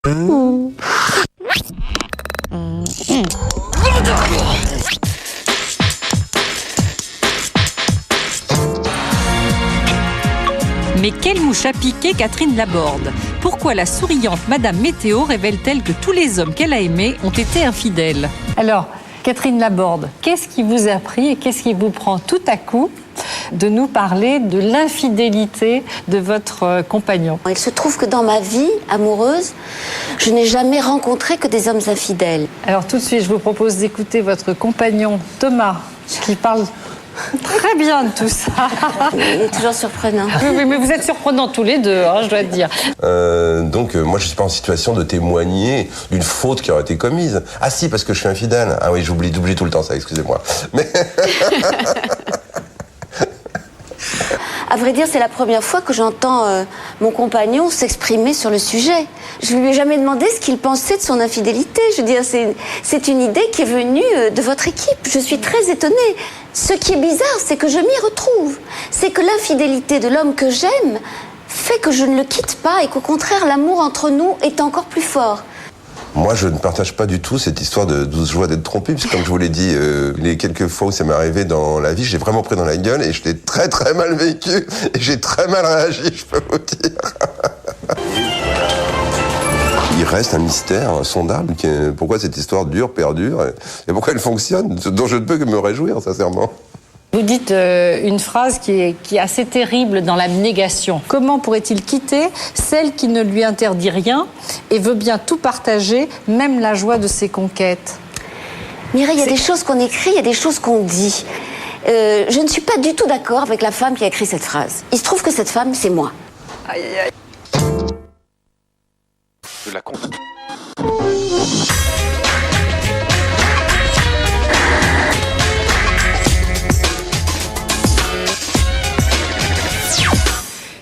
Mais quelle mouche a piqué Catherine Laborde? Pourquoi la souriante Madame Météo révèle-t-elle que tous les hommes qu'elle a aimés ont été infidèles? Alors, Catherine Laborde, qu'est-ce qui vous a pris et qu'est-ce qui vous prend tout à coup de nous parler de l'infidélité de votre compagnon? Il se trouve que dans ma vie amoureuse, je n'ai jamais rencontré que des hommes infidèles. Alors tout de suite, je vous propose d'écouter votre compagnon Thomas, qui parle très bien de tout ça. Il est toujours surprenant. Oui, mais vous êtes surprenants tous les deux, je dois te dire. Donc moi je suis pas en situation de témoigner d'une faute qui aurait été commise. Ah si, parce que je suis infidèle. Ah oui, j'oublie tout le temps ça, excusez-moi. Mais... À vrai dire, c'est la première fois que j'entends mon compagnon s'exprimer sur le sujet. Je ne lui ai jamais demandé ce qu'il pensait de son infidélité. Je veux dire, c'est une idée qui est venue de votre équipe. Je suis très étonnée. Ce qui est bizarre, c'est que je m'y retrouve. C'est que l'infidélité de l'homme que j'aime fait que je ne le quitte pas et qu'au contraire, l'amour entre nous est encore plus fort. Moi, je ne partage pas du tout cette histoire de douce joie d'être trompé, puisque comme je vous l'ai dit, les quelques fois où ça m'est arrivé dans la vie, j'ai vraiment pris dans la gueule et je l'ai très très mal vécu et j'ai très mal réagi, je peux vous dire. Il reste un mystère insondable. Pourquoi cette histoire perdure et pourquoi elle fonctionne, dont je ne peux que me réjouir, sincèrement. Vous dites une phrase qui est assez terrible dans l'abnégation. Comment pourrait-il quitter celle qui ne lui interdit rien et veut bien tout partager, même la joie de ses conquêtes? Mireille, il y a des choses qu'on écrit, il y a des choses qu'on dit. Je ne suis pas du tout d'accord avec la femme qui a écrit cette phrase. Il se trouve que cette femme, c'est moi. Aïe, aïe. De la con...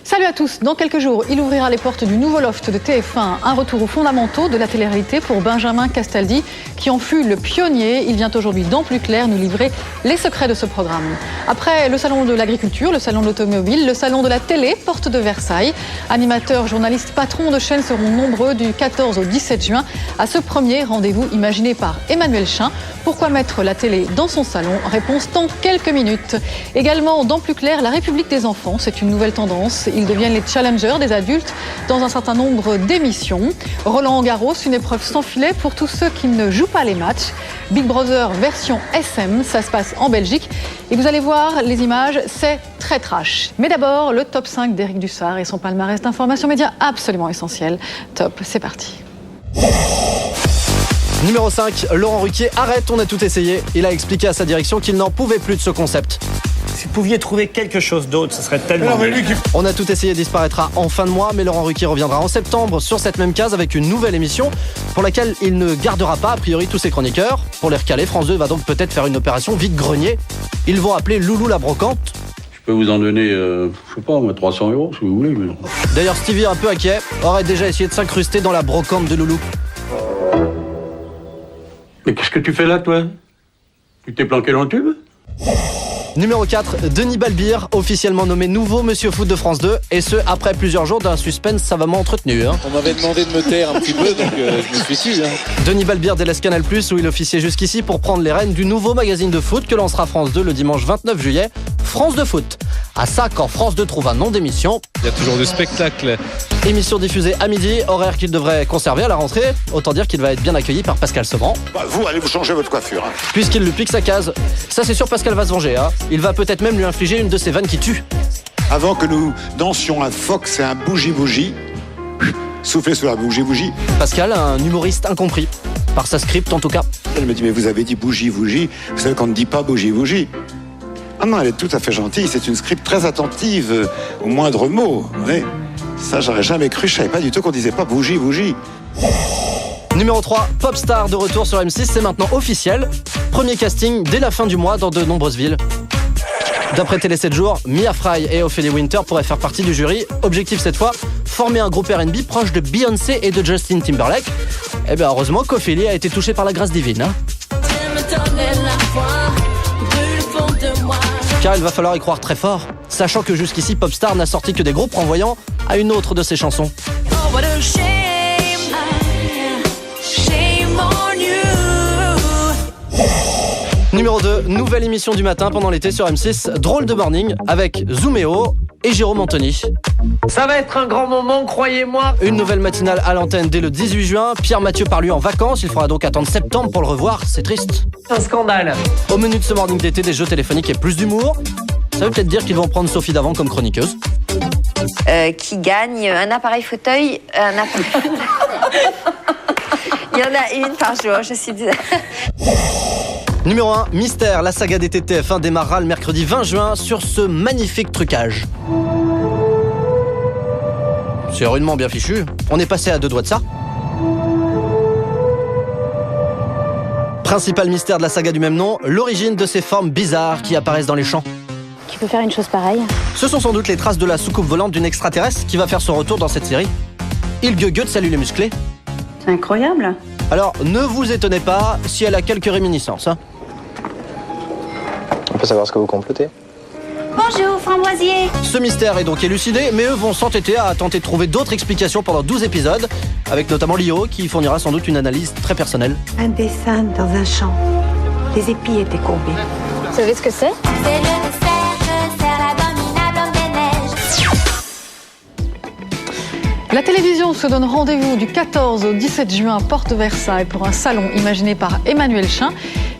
Salut à tous, dans quelques jours, il ouvrira les portes du nouveau loft de TF1, un retour aux fondamentaux de la télé-réalité pour Benjamin Castaldi, qui en fut le pionnier. Il vient aujourd'hui dans Plus Clair nous livrer les secrets de ce programme. Après le salon de l'agriculture, le salon de l'automobile, le salon de la télé, porte de Versailles. Animateurs, journalistes, patrons de chaînes seront nombreux du 14 au 17 juin à ce premier rendez-vous imaginé par Emmanuel Chin. Pourquoi mettre la télé dans son salon? Réponse dans quelques minutes. Également dans Plus Clair, la République des enfants, c'est une nouvelle tendance. Ils deviennent les challengers des adultes dans un certain nombre d'émissions. Roland Garros, une épreuve sans filet pour tous ceux qui ne jouent pas les matchs. Big Brother version SM, ça se passe en Belgique. Et vous allez voir les images, c'est très trash. Mais d'abord, le top 5 d'Éric Dussard et son palmarès d'informations médias absolument essentiel. Top, c'est parti. Numéro 5, Laurent Ruquier, arrête, on a tout essayé. Il a expliqué à sa direction qu'il n'en pouvait plus de ce concept. Si vous pouviez trouver quelque chose d'autre, ce serait tellement mieux. On a tout essayé disparaîtra en fin de mois, mais Laurent Ruquier reviendra en septembre sur cette même case avec une nouvelle émission pour laquelle il ne gardera pas a priori tous ses chroniqueurs. Pour les recaler, France 2 va donc peut-être faire une opération vide-grenier. Ils vont appeler Loulou la brocante. Je peux vous en donner, je sais pas, 300 € si vous voulez. Mais... D'ailleurs, Stevie, un peu inquiet, aurait déjà essayé de s'incruster dans la brocante de Loulou. Mais qu'est-ce que tu fais là, toi? Tu t'es planqué dans le tube? Numéro 4, Denis Balbir, officiellement nommé nouveau Monsieur Foot de France 2, et ce, après plusieurs jours d'un suspense savamment entretenu. On m'avait demandé de me taire un petit peu, donc je me suis su. Denis Balbir délaisse Canal+, où il officiait jusqu'ici pour prendre les rênes du nouveau magazine de foot que lancera France 2 le dimanche 29 juillet, France de Foot. À ça, quand France 2 trouve un nom d'émission... Il y a toujours du spectacle. Émission diffusée à midi, horaire qu'il devrait conserver à la rentrée. Autant dire qu'il va être bien accueilli par Pascal Sevran. Vous, allez vous changer votre coiffure. Puisqu'il lui pique sa case. Ça, c'est sûr, Pascal va se venger. Il va peut-être même lui infliger une de ses vannes qui tue. Avant que nous dansions un fox et un bougie-bougie, soufflez sur la bougie-bougie. Pascal, un humoriste incompris. Par sa script, en tout cas. Elle me dit, mais vous avez dit bougie-bougie. Vous savez qu'on ne dit pas bougie-bougie. Ah non, elle est tout à fait gentille. C'est une script très attentive au moindre mot. Oui. Ça, j'aurais jamais cru. Je savais pas du tout qu'on disait pas bougie-bougie. Numéro 3, Popstar de retour sur M6, c'est maintenant officiel. Premier casting dès la fin du mois dans de nombreuses villes. D'après Télé 7 jours, Mia Fry et Ophélie Winter pourraient faire partie du jury. Objectif cette fois, former un groupe R&B proche de Beyoncé et de Justin Timberlake. Eh bien heureusement qu'Ophélie a été touchée par la grâce divine. Car il va falloir y croire très fort, sachant que jusqu'ici Popstar n'a sorti que des groupes renvoyant à une autre de ses chansons. Numéro 2, nouvelle émission du matin pendant l'été sur M6, Drôle de Morning, avec Zooméo et Jérôme Anthony. Ça va être un grand moment, croyez-moi. Une nouvelle matinale à l'antenne dès le 18 juin. Pierre Mathieu part lui en vacances, il faudra donc attendre septembre pour le revoir, c'est triste. Un scandale. Au menu de ce morning d'été, des jeux téléphoniques et plus d'humour. Ça veut peut-être dire qu'ils vont prendre Sophie Davant comme chroniqueuse. Qui gagne un appareil fauteuil, Il y en a une par jour, je suis désolée. Numéro 1, Mystère, la saga d'été TF1 démarrera le mercredi 20 juin sur ce magnifique trucage. C'est rudement bien fichu, on est passé à 2 doigts de ça. Principal mystère de la saga du même nom, l'origine de ces formes bizarres qui apparaissent dans les champs. Tu peux faire une chose pareille? Ce sont sans doute les traces de la soucoupe volante d'une extraterrestre qui va faire son retour dans cette série. Il gueugue, salut les musclés. C'est incroyable. Alors, ne vous étonnez pas si elle a quelques réminiscences. Hein. On peut savoir ce que vous complotez? Bonjour, Framboisier. Ce mystère est donc élucidé, mais eux vont s'entêter à tenter de trouver d'autres explications pendant 12 épisodes, avec notamment Lio qui fournira sans doute une analyse très personnelle. Un dessin dans un champ. Les épis étaient courbés. Vous savez ce que c'est? C'est le dessert que sert l'abominable homme des neiges. La télévision se donne rendez-vous du 14 au 17 juin à Porte Versailles pour un salon imaginé par Emmanuel Chin.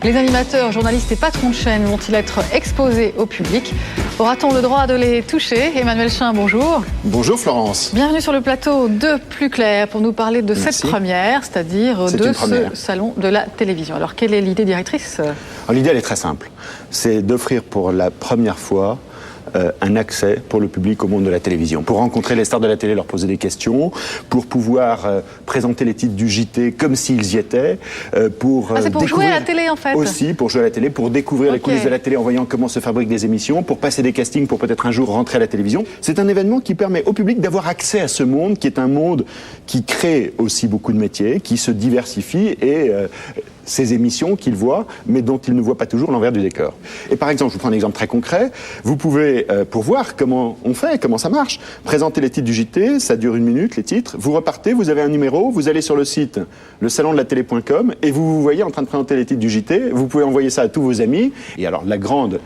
Les animateurs, journalistes et patrons de chaîne vont-ils être exposés au public? Aura-t-on le droit de les toucher? Emmanuel Chin, bonjour. Bonjour Florence. Bienvenue sur le plateau de Plus Clair pour nous parler de cette première, c'est-à-dire de ce salon de la télévision. Alors, quelle est l'idée directrice? L'idée, elle est très simple. C'est d'offrir pour la première fois un accès pour le public au monde de la télévision, pour rencontrer les stars de la télé, leur poser des questions, pour pouvoir présenter les titres du JT comme s'ils y étaient, pour c'est pour jouer à la télé en fait. Aussi pour jouer à la télé, pour découvrir les coulisses de la télé en voyant comment se fabriquent des émissions, pour passer des castings, pour peut-être un jour rentrer à la télévision. C'est un événement qui permet au public d'avoir accès à ce monde qui est un monde qui crée aussi beaucoup de métiers, qui se diversifie et ces émissions qu'il voit, mais dont il ne voit pas toujours l'envers du décor. Et par exemple, je vous prends un exemple très concret, vous pouvez, pour voir comment on fait, comment ça marche, présenter les titres du JT, ça dure 1 minute, les titres, vous repartez, vous avez un numéro, vous allez sur le site lesalondelatélé.com et vous vous voyez en train de présenter les titres du JT, vous pouvez envoyer ça à tous vos amis. Et alors la grande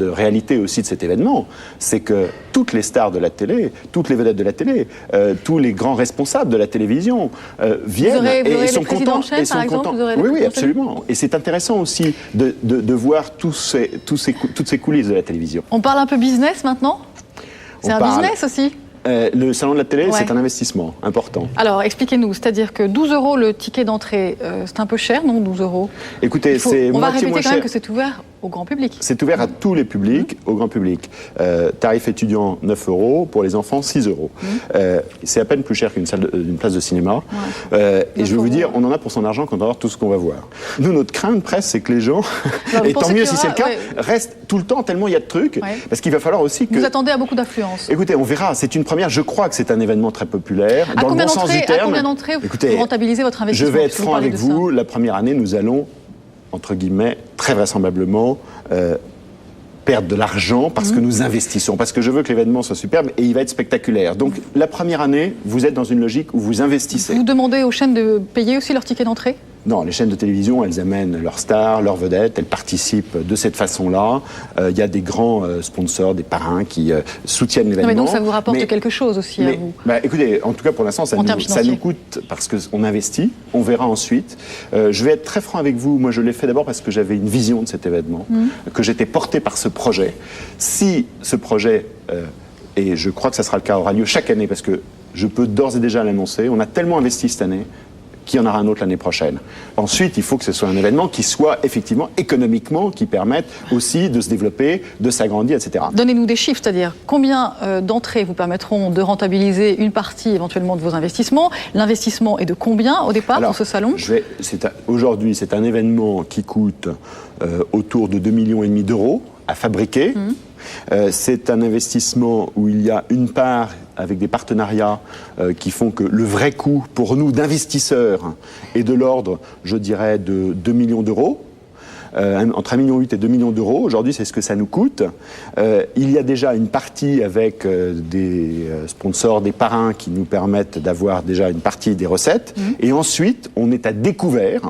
réalité aussi de cet événement, c'est que toutes les stars de la télé, toutes les vedettes de la télé, tous les grands responsables de la télévision viennent et sont contents. Oui, absolument. Et c'est intéressant aussi de voir toutes ces coulisses de la télévision. On parle un peu business maintenant? C'est un business aussi? Le salon de la télé, c'est un investissement important. Alors, expliquez-nous, c'est-à-dire que 12 € le ticket d'entrée, c'est un peu cher, non, 12 €? Écoutez, c'est moitié moins cher. On va répéter quand même que c'est ouvert au grand public. C'est ouvert à tous les publics, au grand public. Tarif étudiant 9 €, pour les enfants 6 €. C'est à peine plus cher qu'une place de cinéma. Et je vais vous dire, on en a pour son argent quand on va voir tout ce qu'on va voir. Nous, notre crainte presque, c'est que les gens, et tant mieux si c'est le cas, restent tout le temps tellement il y a de trucs, parce qu'il va falloir aussi que... Vous attendez à beaucoup d'affluence? Écoutez, on verra, c'est une première, je crois que c'est un événement très populaire. Dans le bon sens du terme. À combien d'entrées vous rentabilisez votre investissement? Je vais être franc avec vous, la première année, nous allons, entre guillemets, très vraisemblablement, perdre de l'argent parce que nous investissons, parce que je veux que l'événement soit superbe et il va être spectaculaire. Donc la première année, vous êtes dans une logique où vous investissez. Vous demandez aux chaînes de payer aussi leur ticket d'entrée? Non, les chaînes de télévision, elles amènent leurs stars, leurs vedettes, elles participent de cette façon-là. Il y a des grands sponsors, des parrains qui soutiennent l'événement. Mais donc ça vous rapporte quelque chose aussi à vous? Écoutez, en tout cas pour l'instant, ça nous coûte parce qu'on investit. On verra ensuite. Je vais être très franc avec vous. Moi, je l'ai fait d'abord parce que j'avais une vision de cet événement, que j'étais porté par ce projet. Si ce projet, et je crois que ça sera le cas, aura lieu chaque année, parce que je peux d'ores et déjà l'annoncer, on a tellement investi cette année, qu'il y en aura un autre l'année prochaine. Ensuite, il faut que ce soit un événement qui soit effectivement économiquement, qui permette aussi de se développer, de s'agrandir, etc. Donnez-nous des chiffres, c'est-à-dire combien d'entrées vous permettront de rentabiliser une partie éventuellement de vos investissements? L'investissement est de combien au départ dans ce salon? Aujourd'hui, c'est un événement qui coûte autour de 2,5 millions d'euros à fabriquer. C'est un investissement où il y a une part avec des partenariats qui font que le vrai coût pour nous d'investisseurs est de l'ordre, je dirais, de 2 millions d'euros. Entre 1,8 million et 2 millions d'euros. Aujourd'hui, c'est ce que ça nous coûte. Il y a déjà une partie avec des sponsors, des parrains qui nous permettent d'avoir déjà une partie des recettes. Et ensuite, on est à découvert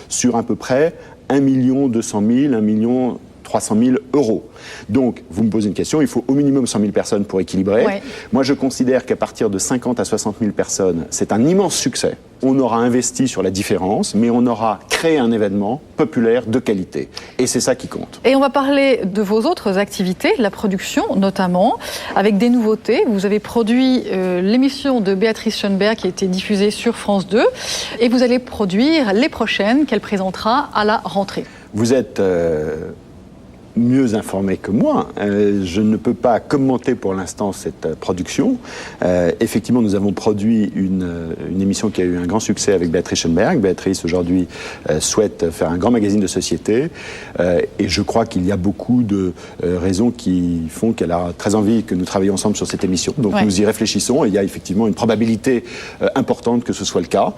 sur à peu près 1 200 000, 1 300 000 euros. Donc, vous me posez une question, il faut au minimum 100 000 personnes pour équilibrer. Ouais. Moi, je considère qu'à partir de 50 à 60 000 personnes, c'est un immense succès. On aura investi sur la différence, mais on aura créé un événement populaire de qualité. Et c'est ça qui compte. Et on va parler de vos autres activités, la production notamment, avec des nouveautés. Vous avez produit l'émission de Béatrice Schoenberg qui a été diffusée sur France 2. Et vous allez produire les prochaines qu'elle présentera à la rentrée. Vous êtes mieux informé que moi. Je ne peux pas commenter pour l'instant cette production. Effectivement, nous avons produit une émission qui a eu un grand succès avec Béatrice Schoenberg. Béatrice, aujourd'hui, souhaite faire un grand magazine de société. Et je crois qu'il y a beaucoup de raisons qui font qu'elle a très envie que nous travaillions ensemble sur cette émission. Donc nous y réfléchissons et il y a effectivement une probabilité importante que ce soit le cas.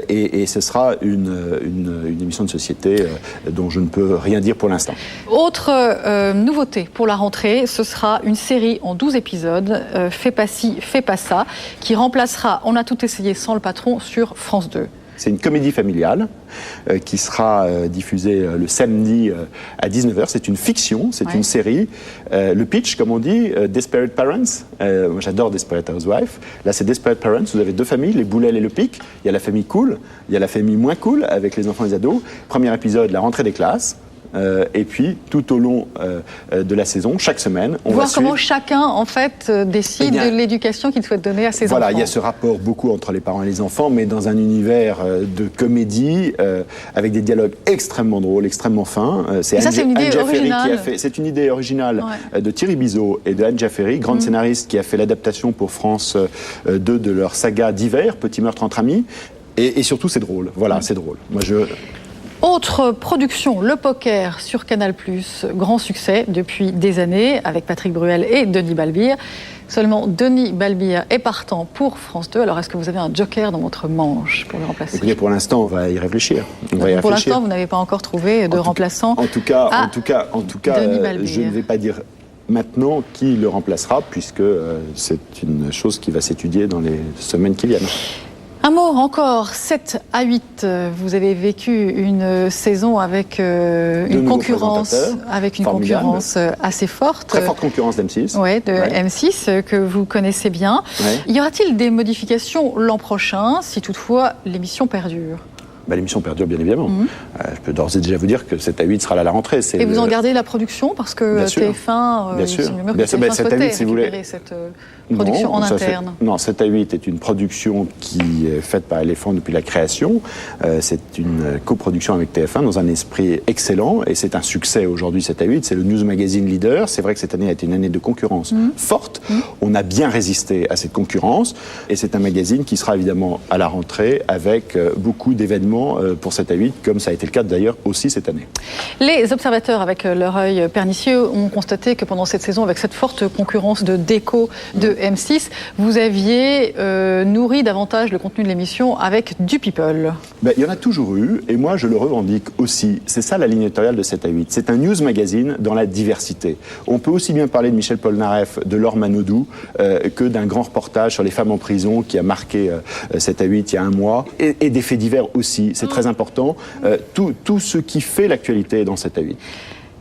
Et ce sera une émission de société dont je ne peux rien dire pour l'instant. Autre nouveauté pour la rentrée, ce sera une série en 12 épisodes, Fais pas ci, fais pas ça, qui remplacera On a tout essayé sans le patron sur France 2. C'est une comédie familiale qui sera diffusée le samedi à 19h. C'est une fiction, c'est une série. Le pitch, comme on dit, Desperate Parents. Moi, j'adore Desperate Housewives. Là, c'est Desperate Parents. Vous avez deux familles, les Boulel et le Pic. Il y a la famille cool, il y a la famille moins cool avec les enfants et les ados. Premier épisode, la rentrée des classes. Et puis, tout au long de la saison, chaque semaine, on va voir comment chacun, en fait, décide de l'éducation qu'il souhaite donner à ses enfants. Voilà, il y a ce rapport beaucoup entre les parents et les enfants, mais dans un univers de comédie, avec des dialogues extrêmement drôles, extrêmement fins. C'est une idée originale. Qui a fait. C'est une idée originale de Thierry Bizot et de Anne Jafferi, grande scénariste qui a fait l'adaptation pour France 2 de leur saga d'hiver, Petit meurtre entre amis. Et surtout, c'est drôle. Voilà, c'est drôle. Moi, Autre production, Le Poker sur Canal+, grand succès depuis des années avec Patrick Bruel et Denis Balbir. Seulement Denis Balbir est partant pour France 2. Alors est-ce que vous avez un joker dans votre manche pour le remplacer ? Écoutez, pour l'instant, on va y réfléchir. Pour l'instant, vous n'avez pas encore trouvé de remplaçant. En tout cas, je ne vais pas dire maintenant qui le remplacera puisque c'est une chose qui va s'étudier dans les semaines qui viennent. Un mot encore, 7 à 8, vous avez vécu une saison avec une concurrence assez forte. Très forte concurrence d'M6. Oui, M6, que vous connaissez bien. Ouais. Y aura-t-il des modifications l'an prochain, si toutefois l'émission perdure ? L'émission perdure, bien évidemment. Je peux d'ores et déjà vous dire que 7 à 8 sera là à la rentrée. Et vous en gardez la production parce que TF1, bien sûr. TF1 souhaitait récupérer cette production en interne. Non, 7 à 8 est une production qui est faite par Éléphant depuis la création. C'est une coproduction avec TF1 dans un esprit excellent et c'est un succès aujourd'hui 7 à 8. C'est le news magazine leader. C'est vrai que cette année a été une année de concurrence forte. On a bien résisté à cette concurrence et c'est un magazine qui sera évidemment à la rentrée avec beaucoup d'événements pour 7 à 8, comme ça a été le cas d'ailleurs aussi cette année. Les observateurs, avec leur œil pernicieux, ont constaté que pendant cette saison, avec cette forte concurrence de déco de M6, vous aviez nourri davantage le contenu de l'émission avec du people. Il y en a toujours eu, et moi je le revendique aussi. C'est ça la ligne éditoriale de 7 à 8. C'est un news magazine dans la diversité. On peut aussi bien parler de Michel Polnareff, de Laure Manodou, que d'un grand reportage sur les femmes en prison qui a marqué 7 à 8 il y a un mois, et des faits divers aussi. C'est très important. Tout ce qui fait l'actualité dans 7 à 8.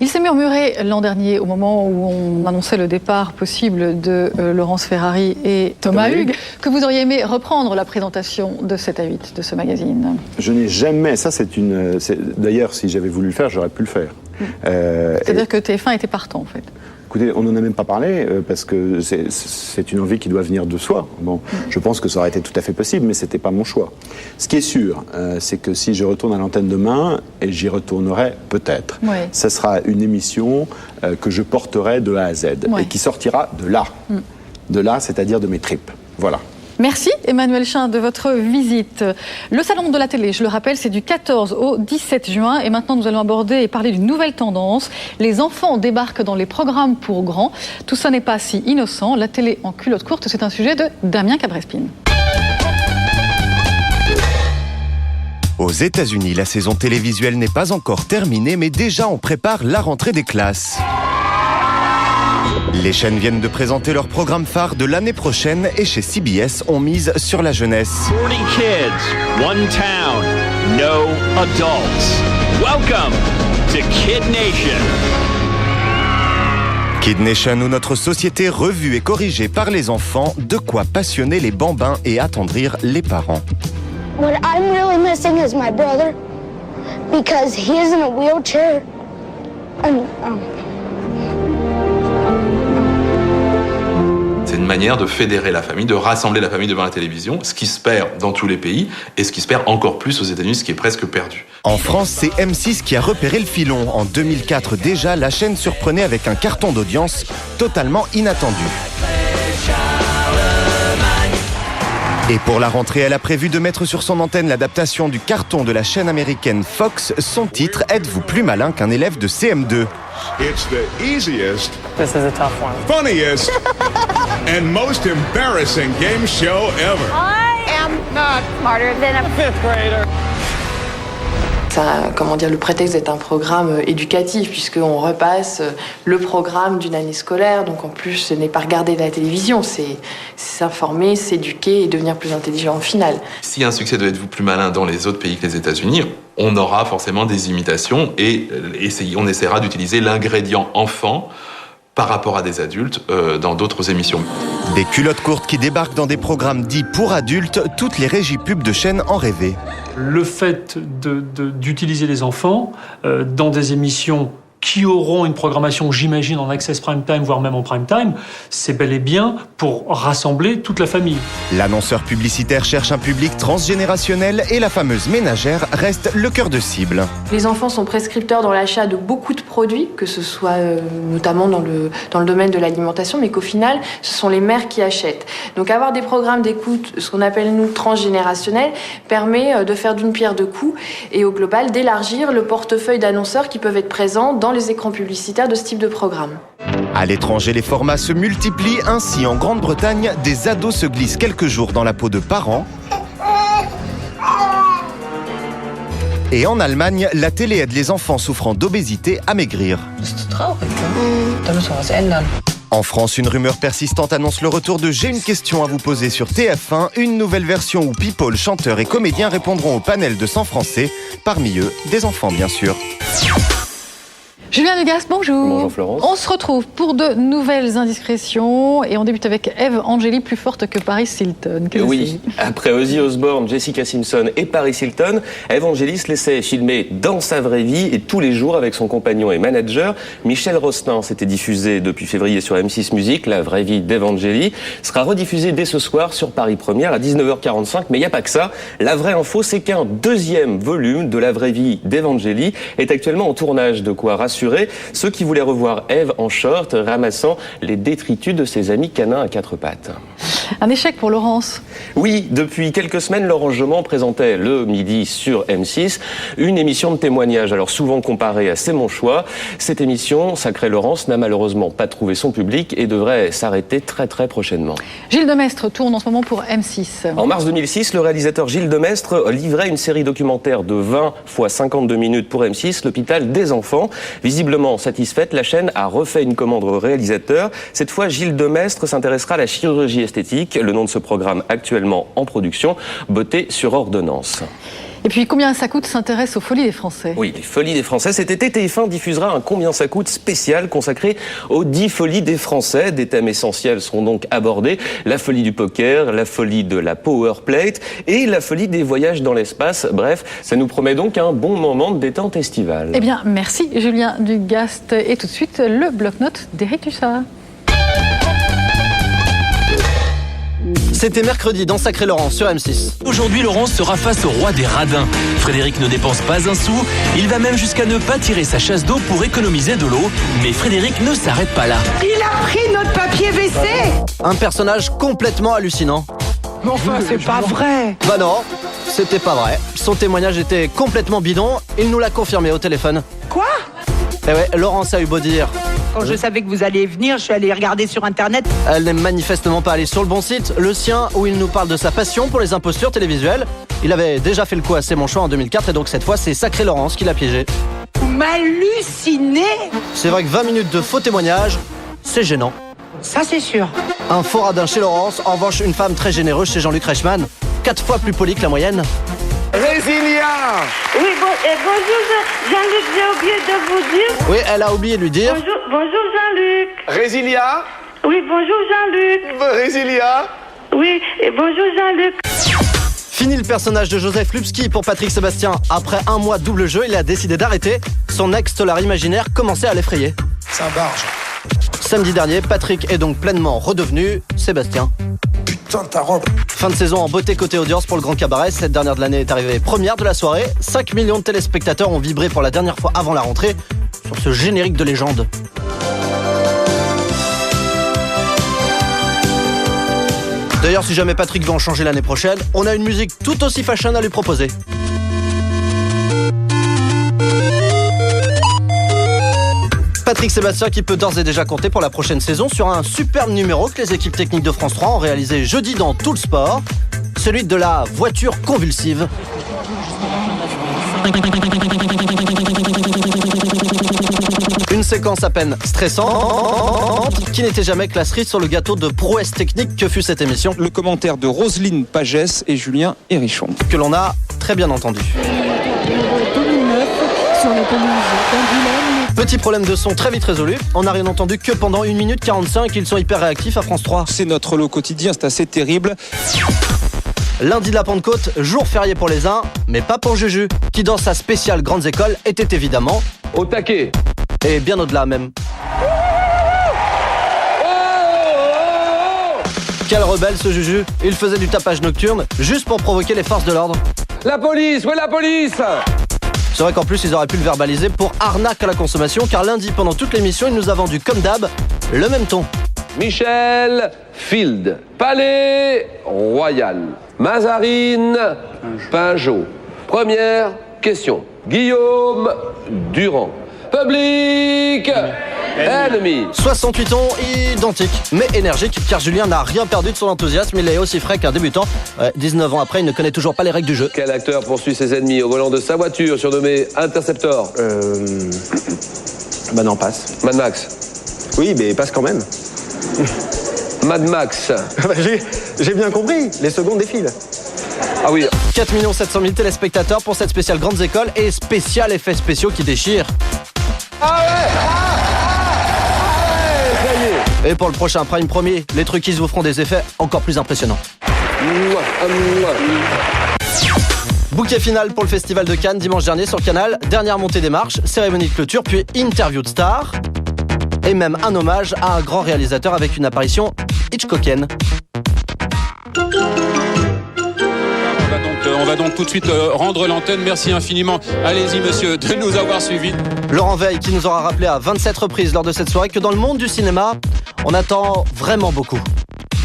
Il s'est murmuré l'an dernier, au moment où on annonçait le départ possible de Laurence Ferrari et Thomas Hugues, que vous auriez aimé reprendre la présentation de 7 à 8 de ce magazine. Je n'ai jamais... D'ailleurs, si j'avais voulu le faire, j'aurais pu le faire. C'est-à-dire que TF1 était partant, en fait. Écoutez, on n'en a même pas parlé parce que c'est une envie qui doit venir de soi. Bon, je pense que ça aurait été tout à fait possible, mais c'était pas mon choix. Ce qui est sûr, c'est que si je retourne à l'antenne demain, et j'y retournerai peut-être, ça sera une émission que je porterai de A à Z et qui sortira de là. De là, c'est-à-dire de mes tripes. Voilà. Merci Emmanuel Chin de votre visite. Le Salon de la télé, je le rappelle, c'est du 14 au 17 juin. Et maintenant, nous allons aborder et parler d'une nouvelle tendance. Les enfants débarquent dans les programmes pour grands. Tout ça n'est pas si innocent. La télé en culotte courte, c'est un sujet de Damien Cabrespine. Aux États-Unis, la saison télévisuelle n'est pas encore terminée, mais déjà on prépare la rentrée des classes. Les chaînes viennent de présenter leur programme phare de l'année prochaine et chez CBS, on mise sur la jeunesse. 40 kids, one town. no adults. Welcome to Kid Nation. Kid Nation, où notre société revue et corrigée par les enfants, de quoi passionner les bambins et attendrir les parents. What I'm really missing is my brother, because he is in a wheelchair. C'est une manière de fédérer la famille, de rassembler la famille devant la télévision, ce qui se perd dans tous les pays et ce qui se perd encore plus aux États-Unis, ce qui est presque perdu. En France, c'est M6 qui a repéré le filon. En 2004 déjà, la chaîne surprenait avec un carton d'audience totalement inattendu. Et pour la rentrée, elle a prévu de mettre sur son antenne l'adaptation du carton de la chaîne américaine Fox. Son titre, Êtes-vous plus malin qu'un élève de CM2 ? It's the easiest, This is a tough one. funniest, and most embarrassing game show ever. I am not smarter than a fifth grader. Ça, le prétexte d'être un programme éducatif, puisqu'on repasse le programme d'une année scolaire. Donc en plus, ce n'est pas regarder la télévision, c'est s'informer, s'éduquer et devenir plus intelligent au final. S'il y a un succès de Êtes-vous plus malin dans les autres pays que les États-Unis, on aura forcément des imitations et on essaiera d'utiliser l'ingrédient enfant par rapport à des adultes dans d'autres émissions. Des culottes courtes qui débarquent dans des programmes dits pour adultes, toutes les régies pubs de chaînes en rêvaient. Le fait d'utiliser les enfants dans des émissions qui auront une programmation, j'imagine, en access prime time, voire même en prime time, c'est bel et bien pour rassembler toute la famille. L'annonceur publicitaire cherche un public transgénérationnel et la fameuse ménagère reste le cœur de cible. Les enfants sont prescripteurs dans l'achat de beaucoup de produits, que ce soit notamment dans le domaine de l'alimentation, mais qu'au final, ce sont les mères qui achètent. Donc avoir des programmes d'écoute, ce qu'on appelle nous transgénérationnels, permet de faire d'une pierre deux coups et au global d'élargir le portefeuille d'annonceurs qui peuvent être présents dans les écrans publicitaires de ce type de programme. À l'étranger, les formats se multiplient. Ainsi, en Grande-Bretagne, des ados se glissent quelques jours dans la peau de parents. Et en Allemagne, la télé aide les enfants souffrant d'obésité à maigrir. En France, une rumeur persistante annonce le retour de J'ai une question à vous poser sur TF1, une nouvelle version où people, chanteurs et comédiens répondront au panel de 100 Français, parmi eux des enfants bien sûr. Julien Dugas, bonjour. Bonjour Florence. On se retrouve pour de nouvelles indiscrétions et on débute avec Eve Angeli, plus forte que Paris Hilton. Oui, après Ozzy Osbourne, Jessica Simpson et Paris Hilton, Eve Angeli se laissait filmer dans sa vraie vie et tous les jours avec son compagnon et manager Michel Rostin. C'était diffusé depuis février sur M6 Musique. La vraie vie d'Eve Angeli sera rediffusée dès ce soir sur Paris Première à 19h45. Mais il n'y a pas que ça. La vraie info, c'est qu'un deuxième volume de la vraie vie d'Eve Angeli est actuellement en tournage, de quoi rassurer ceux qui voulaient revoir Eve en short, ramassant les détritus de ses amis canins à quatre pattes. Un échec pour Laurence. Oui, depuis quelques semaines, Laurence Jomand présentait le midi sur M6 une émission de témoignages, alors souvent comparée à C'est mon choix. Cette émission, Sacrée Laurence, n'a malheureusement pas trouvé son public et devrait s'arrêter très très prochainement. Gilles Demestre tourne en ce moment pour M6. En mars 2006, le réalisateur Gilles Demestre livrait une série documentaire de 20 x 52 minutes pour M6, l'hôpital des enfants. Visiblement satisfaite, la chaîne a refait une commande au réalisateur. Cette fois, Gilles Demestre s'intéressera à la chirurgie esthétique, le nom de ce programme actuellement en production, Beauté sur ordonnance. Et puis, combien ça coûte s'intéresse aux Folies des Français. Oui, les Folies des Français. Cet été, TF1 diffusera un Combien ça coûte spécial consacré aux 10 folies des Français. Des thèmes essentiels seront donc abordés. La folie du poker, la folie de la power plate et la folie des voyages dans l'espace. Bref, ça nous promet donc un bon moment de détente estivale. Eh bien, merci Julien Dugast. Et tout de suite, le bloc-notes d'Éric Hussard. C'était mercredi dans Sacrée Laurence sur M6. Aujourd'hui, Laurence sera face au roi des radins. Frédéric ne dépense pas un sou. Il va même jusqu'à ne pas tirer sa chasse d'eau pour économiser de l'eau. Mais Frédéric ne s'arrête pas là. Il a pris notre papier WC. Un personnage complètement hallucinant. Mais enfin, c'est pas vrai. Bah non, c'était pas vrai. Son témoignage était complètement bidon. Il nous l'a confirmé au téléphone. Quoi ? Eh ouais, Laurence a eu beau dire. Quand je savais que vous alliez venir, je suis allée regarder sur Internet. Elle n'est manifestement pas allée sur le bon site, le sien, où il nous parle de sa passion pour les impostures télévisuelles. Il avait déjà fait le coup à C'est mon choix en 2004 et donc cette fois, c'est Sacrée Laurence qui l'a piégé. Vous m'hallucinez. C'est vrai que 20 minutes de faux témoignages, c'est gênant. Ça, c'est sûr. Un faux radin chez Laurence, en revanche, une femme très généreuse chez Jean-Luc Reichmann. 4 fois plus poli que la moyenne. Résilia. Oui, bonjour Jean-Luc, j'ai oublié de vous dire. Oui, elle a oublié de lui dire. Bonjour Jean-Luc. Résilia. Oui, bonjour Jean-Luc. Résilia. Oui, et bonjour Jean-Luc. Fini le personnage de Joseph Lubski pour Patrick Sébastien. Après un mois de double jeu, il a décidé d'arrêter. Son ex-Stolar imaginaire commençait à l'effrayer. C'est un barge. Samedi dernier, Patrick est donc pleinement redevenu Sébastien. Putain, ta robe. Fin de saison en beauté côté audience pour le Grand Cabaret. Cette dernière de l'année est arrivée première de la soirée. 5 millions de téléspectateurs ont vibré pour la dernière fois avant la rentrée sur ce générique de légende. D'ailleurs, si jamais Patrick veut en changer l'année prochaine, on a une musique tout aussi fashion à lui proposer. Patrick Sébastien qui peut d'ores et déjà compter pour la prochaine saison sur un superbe numéro que les équipes techniques de France 3 ont réalisé jeudi dans Tout le Sport, celui de la voiture convulsive. Une séquence à peine stressante qui n'était jamais que la cerise sur le gâteau de prouesse technique que fut cette émission. Le commentaire de Roselyne Pagès et Julien Hérichon. Que l'on a très bien entendu. Petit problème de son très vite résolu. On n'a rien entendu que pendant 1 minute 45. Ils sont hyper réactifs à France 3. C'est notre lot quotidien, c'est assez terrible. Lundi de la Pentecôte, jour férié pour les uns, mais pas pour Juju, qui dans sa spéciale Grandes Écoles était évidemment au taquet. Et bien au-delà même. Quel rebelle ce Juju. Il faisait du tapage nocturne juste pour provoquer les forces de l'ordre. La police, ouais la police. C'est vrai qu'en plus ils auraient pu le verbaliser pour arnaque à la consommation, car lundi pendant toute l'émission il nous a vendu comme d'hab le même ton. Michel Field, Palais Royal, Mazarine Pinjot. Première question. Guillaume Durand. Public Enemy. 68 tons identiques, mais énergiques, car Julien n'a rien perdu de son enthousiasme. Il est aussi frais qu'un débutant. 19 ans après, il ne connaît toujours pas les règles du jeu. Quel acteur poursuit ses ennemis au volant de sa voiture surnommée Interceptor? Bah non, passe. Mad Max. Oui, mais passe quand même. Mad Max. J'ai bien compris, les secondes défilent. Ah oui. 4 700 000 téléspectateurs pour cette spéciale Grandes Écoles et spécial effets spéciaux qui déchirent. Ah ouais, ça y est. Et pour le prochain Prime Premier, les truquistes vous feront des effets encore plus impressionnants. Bouquet final pour le Festival de Cannes dimanche dernier sur Canal. Dernière montée des marches, cérémonie de clôture, puis interview de star. Et même un hommage à un grand réalisateur avec une apparition Hitchcockienne. On va donc tout de suite rendre l'antenne. Merci infiniment. Allez-y, monsieur, de nous avoir suivis. Laurent Veil qui nous aura rappelé à 27 reprises lors de cette soirée que dans le monde du cinéma, on attend vraiment beaucoup.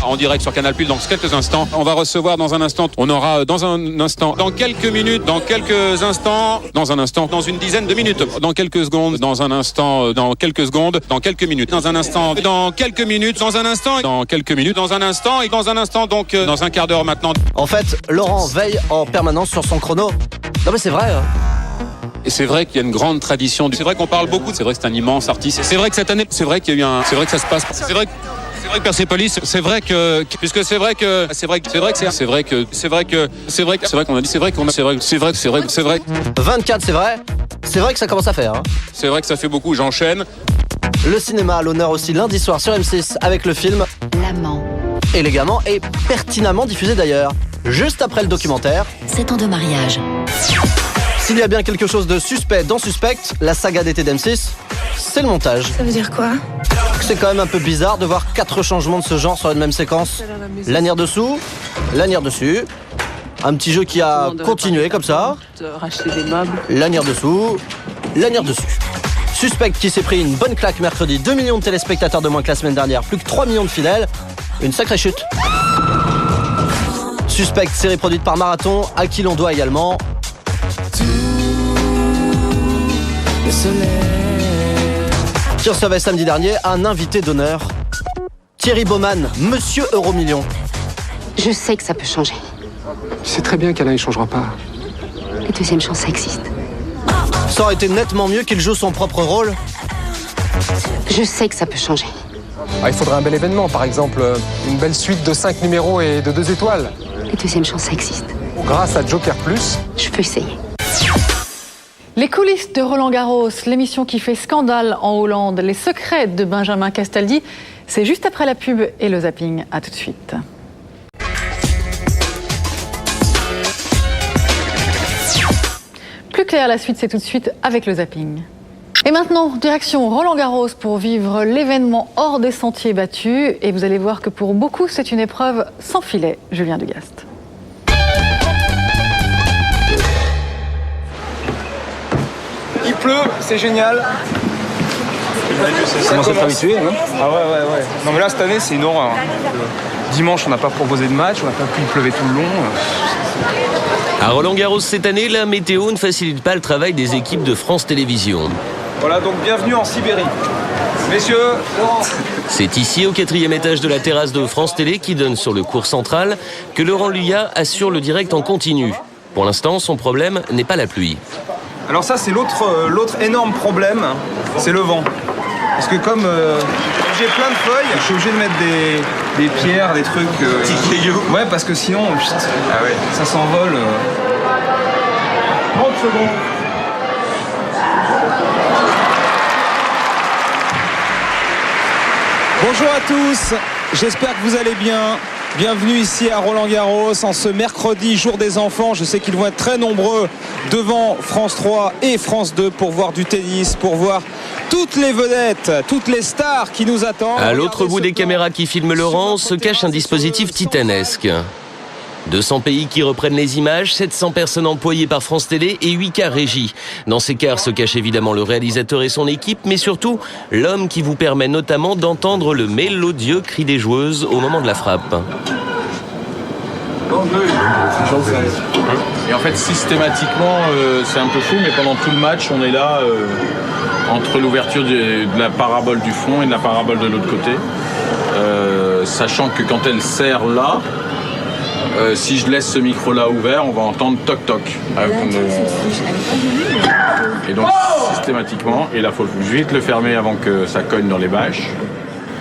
En direct sur Canal+, dans quelques instants. On va recevoir dans un instant, on aura dans un instant, dans quelques minutes, dans quelques instants, dans un instant, dans une dizaine de minutes, dans quelques secondes, dans un instant, dans quelques secondes, dans quelques minutes, dans un instant, dans quelques minutes, dans un instant, dans quelques minutes, dans un instant et dans un instant, donc dans un quart d'heure maintenant. En fait, Laurent veille en permanence sur son chrono. Non mais c'est vrai. Et c'est vrai qu'il y a une grande tradition. C'est vrai qu'on parle beaucoup. C'est vrai que c'est un immense artiste. C'est vrai que cette année, c'est vrai qu'il y a eu c'est vrai que ça se passe. C'est vrai que Persepolis, c'est vrai que puisque c'est vrai qu'on a dit c'est vrai 24, c'est vrai que ça commence à faire. Hein. C'est vrai que ça fait beaucoup. J'enchaîne. Le cinéma à l'honneur aussi lundi soir sur M6 avec le film L'amant. Élégamment et pertinemment diffusé d'ailleurs, juste après le documentaire. 7 ans de mariage. S'il y a bien quelque chose de suspect dans Suspect, la saga d'été d'M6, c'est le montage. Ça veut dire quoi? C'est quand même un peu bizarre de voir 4 changements de ce genre sur une même séquence. Lanière dessous, lanière dessus. Un petit jeu qui a continué comme ça. Racheter des meubles. Lanière dessous, lanière dessus. Suspect qui s'est pris une bonne claque mercredi. 2 millions de téléspectateurs de moins que la semaine dernière. Plus que 3 millions de fidèles. Une sacrée chute. Suspect, série produite par Marathon, à qui l'on doit également qui recevait samedi dernier un invité d'honneur, Thierry Baumann, Monsieur Euromillion. Je sais que ça peut changer. Tu sais très bien qu'Alain ne changera pas. Et deuxième chance, ça existe. Ça aurait été nettement mieux qu'il joue son propre rôle. Je sais que ça peut changer. Il faudrait un bel événement, par exemple une belle suite de 5 numéros et de 2 étoiles. Et deuxième chance, ça existe. Grâce à Joker Plus, Je peux essayer. Les coulisses de Roland Garros, l'émission qui fait scandale en Hollande, les secrets de Benjamin Castaldi, c'est juste après la pub et le zapping. À tout de suite. Plus clair, la suite, c'est tout de suite avec le zapping. Et maintenant, direction Roland Garros pour vivre l'événement hors des sentiers battus. Et vous allez voir que pour beaucoup, c'est une épreuve sans filet. Julien Dugast. Il pleut, c'est génial. Ça commence à habitué, hein. Ah ouais. Non mais là cette année c'est une horreur. Dimanche on n'a pas proposé de match, on n'a pas pu, il pleuvait tout le long. À Roland-Garros cette année, la météo ne facilite pas le travail des équipes de France Télévisions. Voilà donc bienvenue en Sibérie. Messieurs, Laurent. C'est ici, au 4e étage de la terrasse de France Télé, qui donne sur le cours central, que Laurent Luyat assure le direct en continu. Pour l'instant, son problème n'est pas la pluie. Alors ça c'est l'autre énorme problème, c'est le vent. Parce que comme j'ai plein de feuilles, je suis obligé de mettre des pierres, des trucs... Ouais, parce que sinon, ça s'envole. 30 secondes. Bonjour à tous, j'espère que vous allez bien. Bienvenue ici à Roland-Garros en ce mercredi, jour des enfants. Je sais qu'ils vont être très nombreux devant France 3 et France 2 pour voir du tennis, pour voir toutes les vedettes, toutes les stars qui nous attendent. À l'autre bout des caméras qui filment Laurent se cache un dispositif titanesque. 200 pays qui reprennent les images, 700 personnes employées par France Télé et 8 cars régie. Dans ces cars se cache évidemment le réalisateur et son équipe, mais surtout l'homme qui vous permet notamment d'entendre le mélodieux cri des joueuses au moment de la frappe. Et en fait, systématiquement, c'est un peu fou, mais pendant tout le match, on est là entre l'ouverture de la parabole du fond et de la parabole de l'autre côté. Sachant que quand elle serre là, si je laisse ce micro-là ouvert, on va entendre toc-toc. Et donc, systématiquement, et là, il faut vite le fermer avant que ça cogne dans les bâches.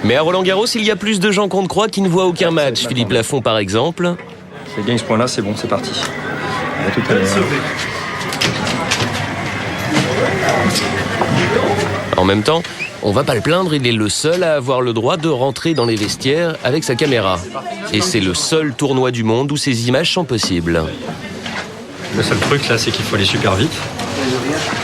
Mais à Roland-Garros, il y a plus de gens qu'on ne croit qui ne voient aucun match. Philippe Lafont, par exemple. Si elle gagne ce point-là, c'est bon, c'est parti. À tout à l'heure. En même temps, on va pas le plaindre, il est le seul à avoir le droit de rentrer dans les vestiaires avec sa caméra. Et c'est le seul tournoi du monde où ces images sont possibles. Le seul truc là, c'est qu'il faut aller super vite.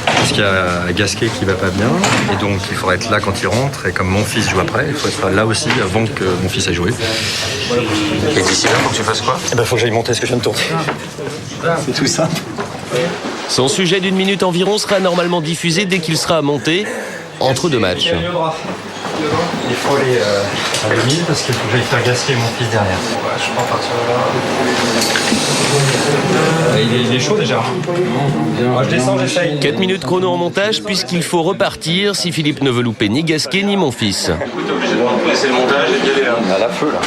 Parce qu'il y a Gasquet qui va pas bien. Et donc il faudra être là quand il rentre. Et comme mon fils joue après, il faut être là aussi avant que mon fils ait joué. Et d'ici là, faut que tu fasses quoi ? Eh ben, faut que j'aille monter ce que je viens de tourner. C'est tout simple. Son sujet d'1 minute environ sera normalement diffusé dès qu'il sera monté, entre deux matchs. Il faut aller à la mine parce qu'il faut que j'aille faire Gasquet mon fils derrière. Je prends partir de là. Il est chaud déjà. Moi, je descends, j'essaye. 4 minutes chrono en montage puisqu'il faut repartir si Philippe ne veut louper ni Gasquet ni mon fils. T'es obligé de laisser le montage et d'y aller là. À la feu là.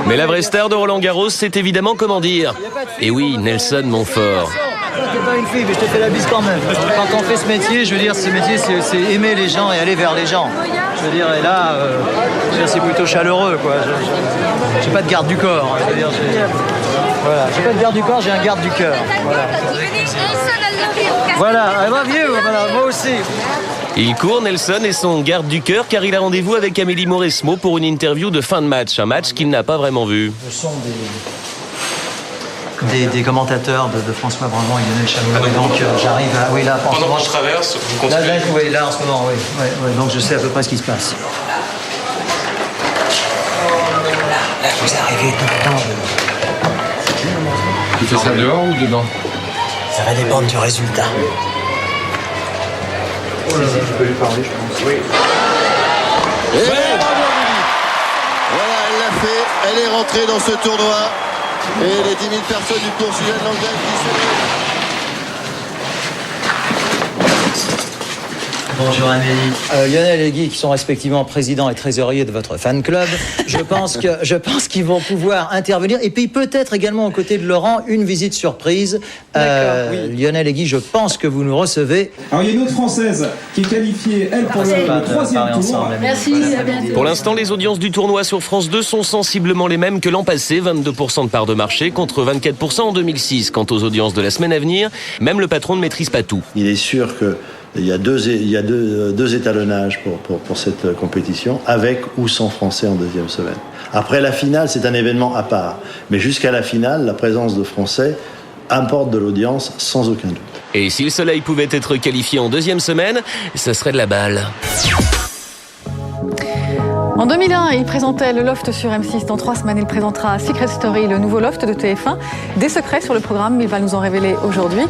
Mais la vraie star de Roland-Garros, c'est évidemment comment dire. Et oui, Nelson Montfort. T'es pas une fille, mais je te fais la bise quand même. Quand on fait ce métier, je veux dire, ce métier, c'est aimer les gens et aller vers les gens. Je veux dire, et là, c'est plutôt chaleureux, quoi. J'ai pas de garde du corps. Je veux dire, voilà, j'ai pas de garde du corps, j'ai un garde du cœur. Voilà, elle va vieux, voilà, moi aussi. Il court, Nelson, et son garde du cœur, car il a rendez-vous avec Amélie Mauresmo pour une interview de fin de match. Un match qu'il n'a pas vraiment vu. Ce sont des commentateurs de François Brandon et Lionel Chameau. Donc j'arrive à... Oui, là, pendant que je traverse, vous continuez. Là, en ce moment, oui. Donc je sais à peu près ce qui se passe. Là, vous arrivez tout le temps. Tu fais ça dehors ou dedans? Ça va dépendre du résultat. Je peux lui parler, je pense. Oui. Voilà, elle l'a fait. Elle est rentrée dans ce tournoi. Et les 10 000 personnes du cours Julien Langlais qui Bonjour Amélie. Lionel et Guy, qui sont respectivement président et trésorier de votre fan club, je pense qu'ils vont pouvoir intervenir. Et puis peut-être également aux côtés de Laurent, une visite surprise. Oui. Lionel et Guy, je pense que vous nous recevez. Alors il y a une autre Française qui est qualifiée, elle, pour le troisième tour. Merci, à bientôt. Pour l'instant, les audiences du tournoi sur France 2 sont sensiblement les mêmes que l'an passé, 22% de part de marché contre 24% en 2006. Quant aux audiences de la semaine à venir, même le patron ne maîtrise pas tout. Il est sûr que il y a deux étalonnages pour cette compétition, avec ou sans Français en deuxième semaine. Après la finale, c'est un événement à part. Mais jusqu'à la finale, la présence de Français apporte de l'audience sans aucun doute. Et si le Soleil pouvait être qualifié en deuxième semaine, ça serait de la balle. En 2001, il présentait le Loft sur M6. Dans 3 semaines, il présentera Secret Story, le nouveau Loft de TF1. Des secrets sur le programme, il va nous en révéler aujourd'hui.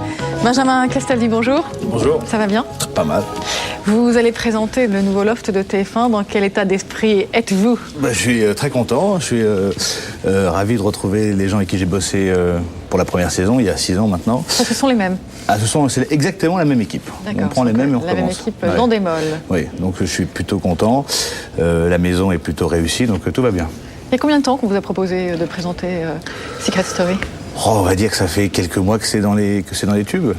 Benjamin Castaldi, bonjour. Bonjour. Ça va bien? Pas mal. Vous allez présenter le nouveau Loft de TF1. Dans quel état d'esprit êtes-vous? Je suis très content. Je suis ravi de retrouver les gens avec qui j'ai bossé pour la première saison, il y a 6 ans maintenant. Ça, ce sont les mêmes? C'est exactement la même équipe. On prend les mêmes et on recommence. La même équipe dans des molles. Oui, donc je suis plutôt content. La maison est plutôt réussie, donc tout va bien. Il y a combien de temps qu'on vous a proposé de présenter Secret Story? On va dire que ça fait quelques mois que c'est dans les tubes.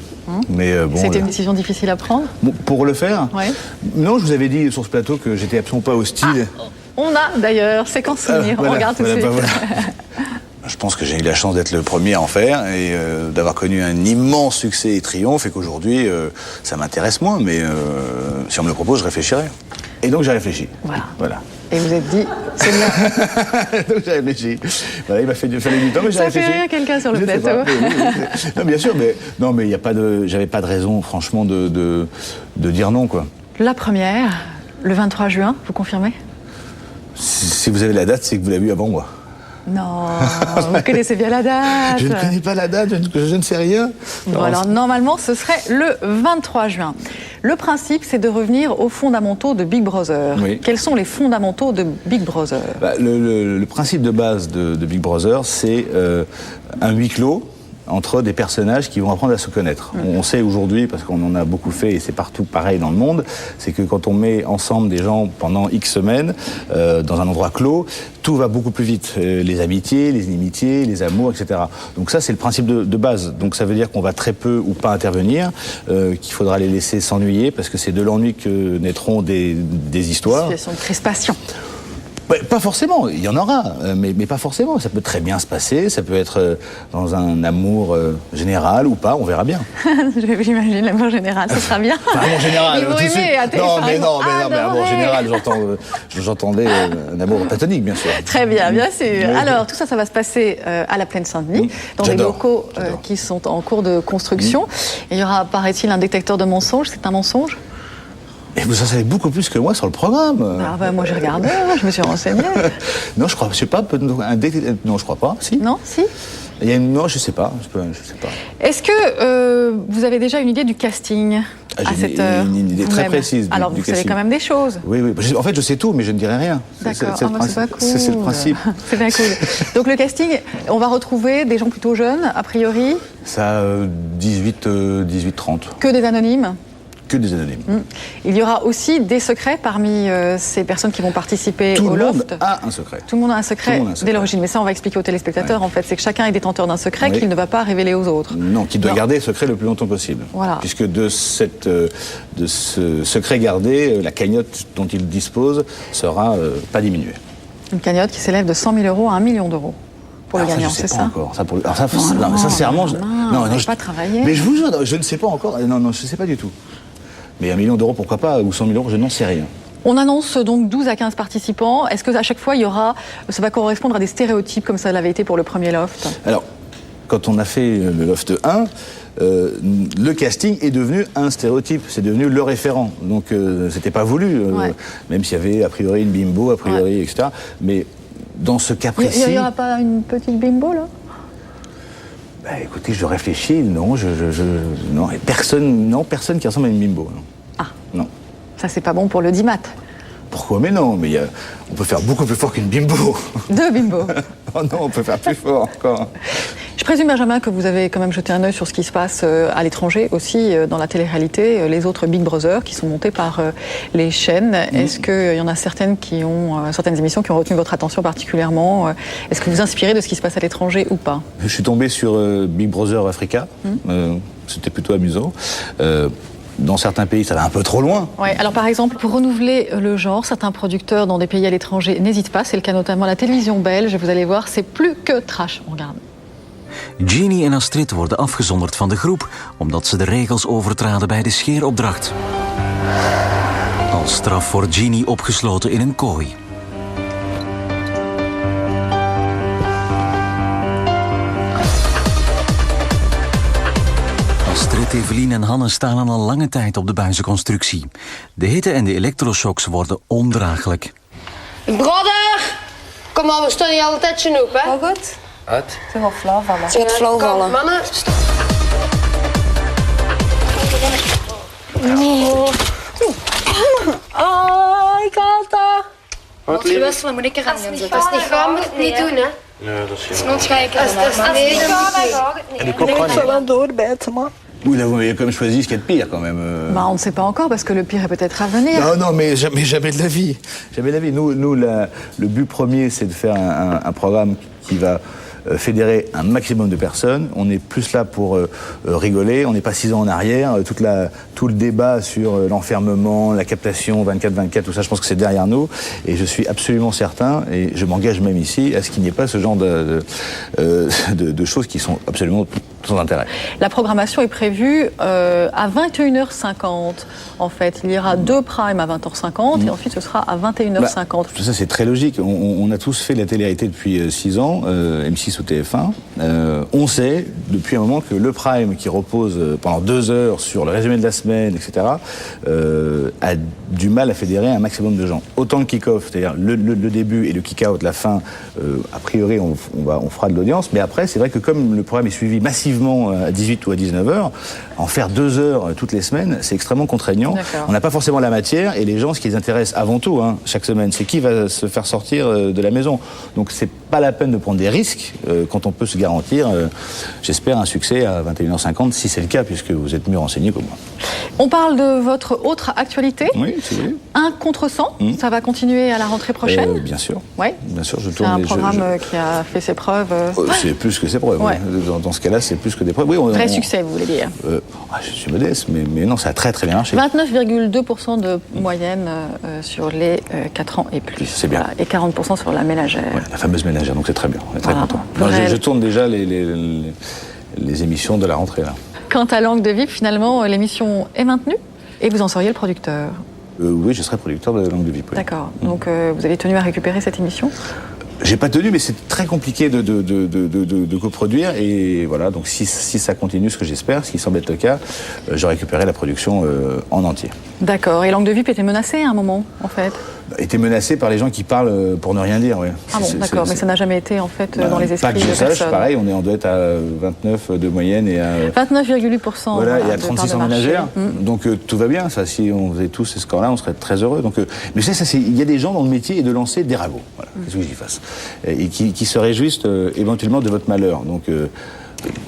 Mais c'était une décision difficile à prendre? Pour le faire? Ouais. Non, je vous avais dit sur ce plateau que j'étais absolument pas hostile. On a d'ailleurs séquence souvenir. On regarde tout de suite. Je pense que j'ai eu la chance d'être le premier à en faire et d'avoir connu un immense succès et triomphe, et qu'aujourd'hui, ça m'intéresse moins, mais si on me le propose, je réfléchirai. Et donc j'ai réfléchi. Voilà. Et vous êtes dit, c'est bien. Donc j'ai réfléchi. Voilà, il m'a fallu du temps, mais j'ai réfléchi. Ça fait rien quelqu'un sur le plateau. Non, bien sûr, mais il y a pas j'avais pas de raison, franchement, de dire non, quoi. La première, le 23 juin, vous confirmez? Si vous avez la date, c'est que vous l'avez vu avant moi. Non, vous connaissez bien la date. Je ne connais pas la date, je ne sais rien. Bon, alors normalement, ce serait le 23 juin. Le principe, c'est de revenir aux fondamentaux de Big Brother. Oui. Quels sont les fondamentaux de Big Brother? Le principe de base de Big Brother, c'est un huis clos entre des personnages qui vont apprendre à se connaître. On sait aujourd'hui, parce qu'on en a beaucoup fait, et c'est partout pareil dans le monde, c'est que quand on met ensemble des gens pendant X semaines, dans un endroit clos, tout va beaucoup plus vite. Les amitiés, les inimitiés, les amours, etc. Donc ça, c'est le principe de base. Donc ça veut dire qu'on va très peu ou pas intervenir, qu'il faudra les laisser s'ennuyer, parce que c'est de l'ennui que naîtront des histoires. Situation de crispation. Pas forcément, il y en aura, mais pas forcément. Ça peut très bien se passer, ça peut être dans un amour général ou pas, on verra bien. J'imagine l'amour général, ce sera bien. Amour général. Ils vont aimer à téléphone. Non, mais amour général, j'entendais un amour platonique, bien sûr. Très bien, bien sûr. Alors, tout ça, ça va se passer à la Plaine Saint-Denis, dans des locaux qui sont en cours de construction. Et il y aura, paraît-il, un détecteur de mensonges. C'est un mensonge? Et vous en savez beaucoup plus que moi sur le programme. Moi j'ai regardé, je me suis renseigné. Non, je sais pas. Non, je crois pas. Si. Non, si. Non, je sais pas. Est-ce que vous avez déjà une idée du casting à cette heure? Une idée très précise. Alors vous savez quand même des choses. Oui. En fait, je sais tout, mais je ne dirai rien. D'accord. C'est pas cool. C'est le principe. C'est bien cool. Donc le casting, on va retrouver des gens plutôt jeunes, a priori. Ça, 18-30. Que des anonymes? Que des anonymes. Il y aura aussi des secrets parmi ces personnes qui vont participer au Loft. Tout le monde a un secret. Tout le monde a un secret dès l'origine. Mais ça, on va expliquer aux téléspectateurs, en fait. C'est que chacun est détenteur d'un secret qu'il ne va pas révéler aux autres. Non, qu'il doit garder le secret le plus longtemps possible. Voilà. Puisque de ce secret gardé, la cagnotte dont il dispose sera pas diminuée. Une cagnotte qui s'élève de 100 000 € à 1 million d'euros. Pour le gagnant, c'est ça? Encore. Sincèrement, je pas travaillé. Mais je vous jure, je ne sais pas encore. Non, je ne sais pas du tout. Mais 1 million d'euros, pourquoi pas, ou 100 000 €, je n'en sais rien. On annonce donc 12 à 15 participants. Est-ce qu'à chaque fois, ça va correspondre à des stéréotypes comme ça l'avait été pour le premier Loft? Alors, quand on a fait le Loft 1, le casting est devenu un stéréotype, c'est devenu le référent. Donc, c'était pas voulu, même s'il y avait a priori une bimbo, a priori, etc. Mais dans ce cas précis... Il n'y aura pas une petite bimbo, là? Écoutez, je réfléchis, non, non, personne qui ressemble à une bimbo. Non. Ah. Non. Ça, c'est pas bon pour le dimat. Pourquoi? Mais non, mais on peut faire beaucoup plus fort qu'une bimbo. 2 bimbos. Oh non, on peut faire plus fort encore. Je présume, Benjamin, que vous avez quand même jeté un œil sur ce qui se passe à l'étranger aussi, dans la télé-réalité, les autres Big Brother qui sont montés par les chaînes. Est-ce qu'il y en a certaines émissions qui ont retenu votre attention particulièrement? Est-ce que vous vous inspirez de ce qui se passe à l'étranger ou pas? Je suis tombé sur Big Brother Africa. C'était plutôt amusant. Dans certains pays, ça va un peu trop loin. Ouais, alors par exemple, pour renouveler le genre, certains producteurs dans des pays à l'étranger n'hésitent pas. C'est le cas notamment à la télévision belge. Vous allez voir, c'est plus que trash. On regarde. Jeannie en Astrid worden afgezonderd van de groep omdat ze de regels overtraden bij de scheeropdracht. Als straf wordt Jeannie opgesloten in een kooi. Astrid, Evelien en Hanne staan al lange tijd op de buizenconstructie. De hitte en de elektroshocks worden ondraaglijk. Brother! Kom maar, we staan hier al tijdje op, hè? Wel goed? Wat? Ze gaat flauw vallen. Ze gaat flauw vallen. Mannen. Oh, ik haal het. Wat lief? Wisselen moet ik er aan zetten. Als het niet gaat, moet het niet doen, hè? Ja, dat is goed. Sinon ga ik het niet doen. En die kop Ik zal wel doorbijten, man. Oui, là, vous avez quand même choisi ce qu'il y a de pire, quand même. On ne sait pas encore, parce que le pire est peut-être à venir. Non, mais jamais de la vie. Jamais de la vie. Nous le but premier, c'est de faire un programme qui va fédérer un maximum de personnes. On est plus là pour rigoler. On n'est pas 6 ans en arrière. Tout le débat sur l'enfermement, la captation 24-24, tout ça, je pense que c'est derrière nous. Et je suis absolument certain, et je m'engage même ici, à ce qu'il n'y ait pas ce genre de choses qui sont absolument sans intérêt. La programmation est prévue à 21h50. En fait, il y aura 2 primes à 20h50 et ensuite ce sera à 21h50. Ça, c'est très logique. On a tous fait de la télé-réalité depuis 6 ans, M6 ou TF1. On sait depuis un moment que le prime qui repose pendant 2 heures sur le résumé de la semaine, etc., a du mal à fédérer un maximum de gens. Autant le kick-off, c'est-à-dire le début et le kick-out, la fin, a priori, on fera de l'audience. Mais après, c'est vrai que comme le programme est suivi massivement à 18 ou à 19 heures, en faire 2 heures toutes les semaines, c'est extrêmement contraignant. On n'a pas forcément la matière, et les gens, ce qui les intéresse avant tout, chaque semaine, c'est qui va se faire sortir de la maison. Donc c'est pas la peine de prendre des risques quand on peut se garantir, j'espère, un succès à 21h50, si c'est le cas, puisque vous êtes mieux renseigné que moi. On parle de votre autre actualité. Oui, si vous voulez. 1 contre 100, ça va continuer à la rentrée prochaine. Bien sûr. Ouais. Bien sûr, je C'est tourne un programme qui a fait ses preuves. C'est plus que ses preuves. Ouais. Dans ce cas-là, c'est plus que des preuves. Oui, Vrai succès, vous voulez dire. Je suis modeste, mais non, ça a très très bien marché. 29,2% de moyenne sur les 4 ans et plus. C'est bien. Et 40% sur la ménagère. Ouais, la fameuse ménagère, donc c'est très bien. On est très content. Je tourne déjà les émissions de la rentrée là. Quant à Langue de Vip, finalement, l'émission est maintenue et vous en seriez le producteur. Oui, je serai producteur de Langue de Vip. Oui. D'accord. Donc vous avez tenu à récupérer cette émission ? J'ai pas tenu, mais c'est très compliqué de coproduire. Et voilà, donc si ça continue, ce que j'espère, ce qui semble être le cas, je récupérerai la production en entier. D'accord. Et Langue de Vip était menacée à un moment, en fait ? Était menacée par les gens qui parlent pour ne rien dire, oui. Ah bon, d'accord, mais ça n'a jamais été, en fait, dans les esprits de personne. Pas que je sache, pareil, on doit être à 29 de moyenne et à... 29,8%. Voilà, et à 36 en ménagère. Donc tout va bien, ça. Si on faisait tous ces scores-là, on serait très heureux. Donc, mais il y a des gens dans le métier et de lancer des ragots. Voilà, qu'est-ce que j'y fasse ? Et qui se réjouissent éventuellement de votre malheur. Donc...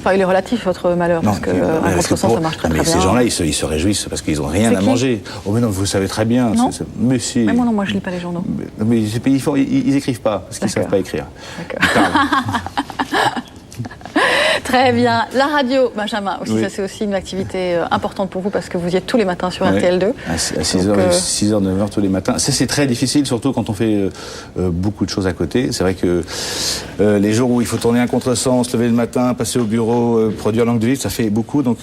Enfin, il est relatif, votre malheur, parce que un contre 100, ça marche très bien. Mais ces gens-là, ils se réjouissent parce qu'ils n'ont rien à manger. Oh, mais non, vous le savez très bien. Non. Mais si. Mais moi, je ne lis pas les journaux. Mais ils écrivent pas, parce qu'ils ne savent pas écrire. D'accord. Très bien. La radio, Benjamin, aussi, oui. Ça c'est aussi une activité importante pour vous parce que vous y êtes tous les matins sur RTL2. À 6h, 9h tous les matins. Ça, c'est très difficile, surtout quand on fait beaucoup de choses à côté. C'est vrai que les jours où il faut tourner un contresens, se lever le matin, passer au bureau, produire Langue de Vip, ça fait beaucoup. Donc